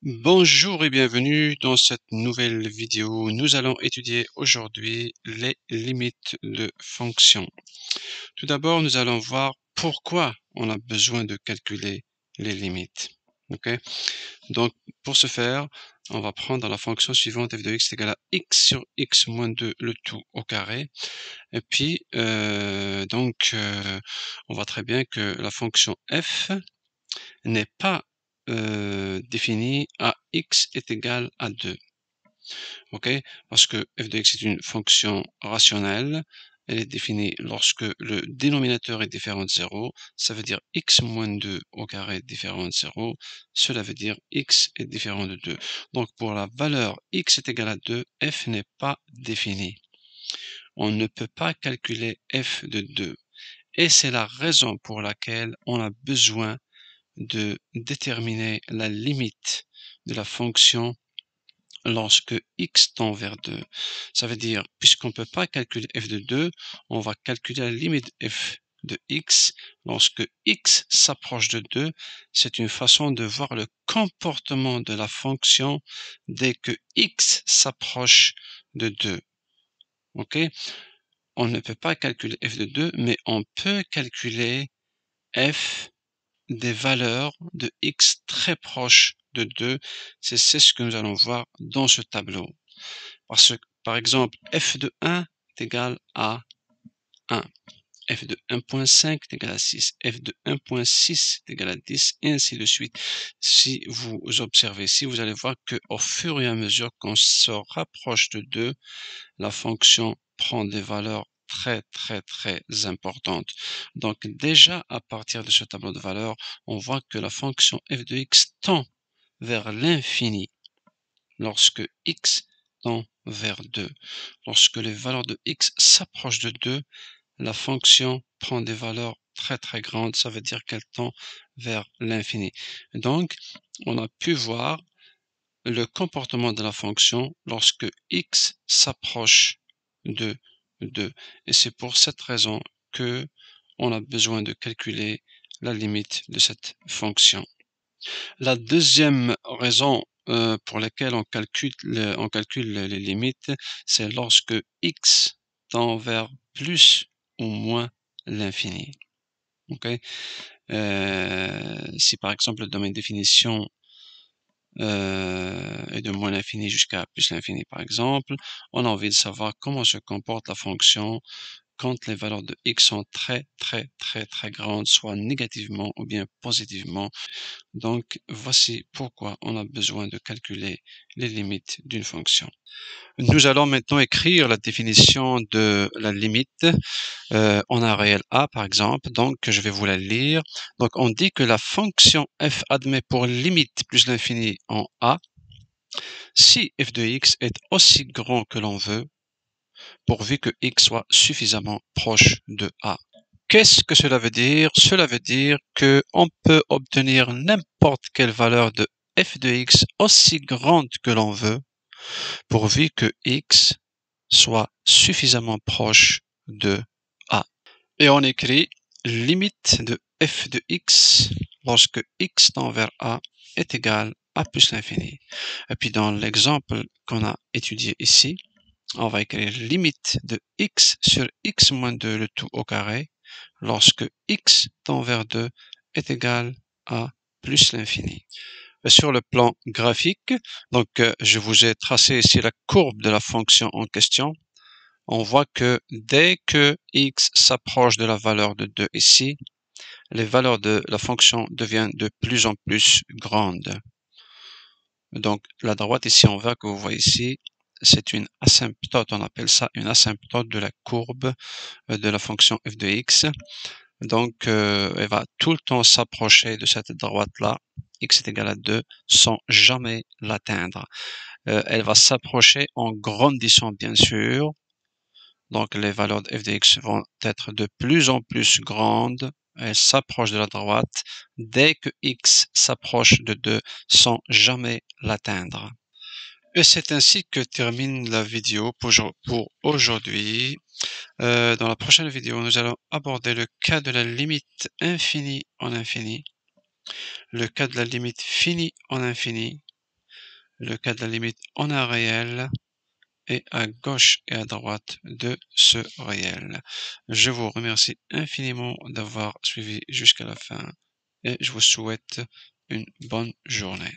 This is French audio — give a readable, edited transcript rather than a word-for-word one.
Bonjour et bienvenue dans cette nouvelle vidéo. Nous allons étudier aujourd'hui les limites de fonctions. Tout d'abord, nous allons voir pourquoi on a besoin de calculer les limites. Ok? Donc, pour ce faire, on va prendre la fonction suivante f de x est égal à x sur x moins 2 le tout au carré. Et puis, on voit très bien que la fonction f n'est pas définie à x est égal à 2. Ok? Parce que f de x est une fonction rationnelle. Elle est définie lorsque le dénominateur est différent de 0. Ça veut dire x moins 2 au carré est différent de 0. Cela veut dire x est différent de 2. Donc pour la valeur x est égal à 2, f n'est pas définie. On ne peut pas calculer f de 2. Et c'est la raison pour laquelle on a besoin de déterminer la limite de la fonction lorsque x tend vers 2. Ça veut dire, puisqu'on ne peut pas calculer f de 2, on va calculer la limite f de x lorsque x s'approche de 2. C'est une façon de voir le comportement de la fonction dès que x s'approche de 2. Ok? On ne peut pas calculer f de 2, mais on peut calculer f des valeurs de x très proches de 2. C'est ce que nous allons voir dans ce tableau. Parce que, par exemple, f de 1 est égal à 1. F de 1.5 est égal à 6. F de 1.6 est égal à 10, et ainsi de suite. Si vous observez, si vous allez voir qu'au fur et à mesure qu'on se rapproche de 2, la fonction prend des valeurs très importantes. Donc déjà à partir de ce tableau de valeurs, on voit que la fonction f de x tend vers l'infini lorsque x tend vers 2. Lorsque les valeurs de x s'approchent de 2, la fonction prend des valeurs très grandes, ça veut dire qu'elle tend vers l'infini. Donc on a pu voir le comportement de la fonction lorsque x s'approche de 2. Et c'est pour cette raison que on a besoin de calculer la limite de cette fonction. La deuxième raison pour laquelle on calcule les limites, c'est lorsque x tend vers plus ou moins l'infini. Okay? Si par exemple le domaine de définition et de moins l'infini jusqu'à plus l'infini par exemple, on a envie de savoir comment se comporte la fonction quand les valeurs de x sont très grandes, soit négativement ou bien positivement. Donc voici pourquoi on a besoin de calculer les limites d'une fonction. Nous allons maintenant écrire la définition de la limite en un réel a par exemple, donc je vais vous la lire. Donc on dit que la fonction f admet pour limite plus l'infini en a si f de x est aussi grand que l'on veut, pourvu que x soit suffisamment proche de a. Qu'est-ce que cela veut dire? Cela veut dire qu'on peut obtenir n'importe quelle valeur de f de x aussi grande que l'on veut, pourvu que x soit suffisamment proche de a. Et on écrit limite de f de x lorsque x tend vers a est égal à plus l'infini. Et puis dans l'exemple qu'on a étudié ici, on va écrire limite de x sur x moins 2 le tout au carré lorsque x tend vers 2 est égal à plus l'infini. Sur le plan graphique, donc je vous ai tracé ici la courbe de la fonction en question. On voit que dès que x s'approche de la valeur de 2 ici, les valeurs de la fonction deviennent de plus en plus grandes. Donc la droite ici en vert que vous voyez ici, c'est une asymptote, on appelle ça une asymptote de la courbe de la fonction f de x. Donc elle va tout le temps s'approcher de cette droite-là, x est égal à 2, sans jamais l'atteindre. Elle va s'approcher en grandissant bien sûr. Donc les valeurs de f de x vont être de plus en plus grandes. Elle s'approche de la droite dès que x s'approche de 2 sans jamais l'atteindre. Et c'est ainsi que termine la vidéo pour aujourd'hui. Dans la prochaine vidéo, nous allons aborder le cas de la limite infinie en infini, le cas de la limite finie en infini, le cas de la limite en un réel et à gauche et à droite de ce réel. Je vous remercie infiniment d'avoir suivi jusqu'à la fin et je vous souhaite une bonne journée.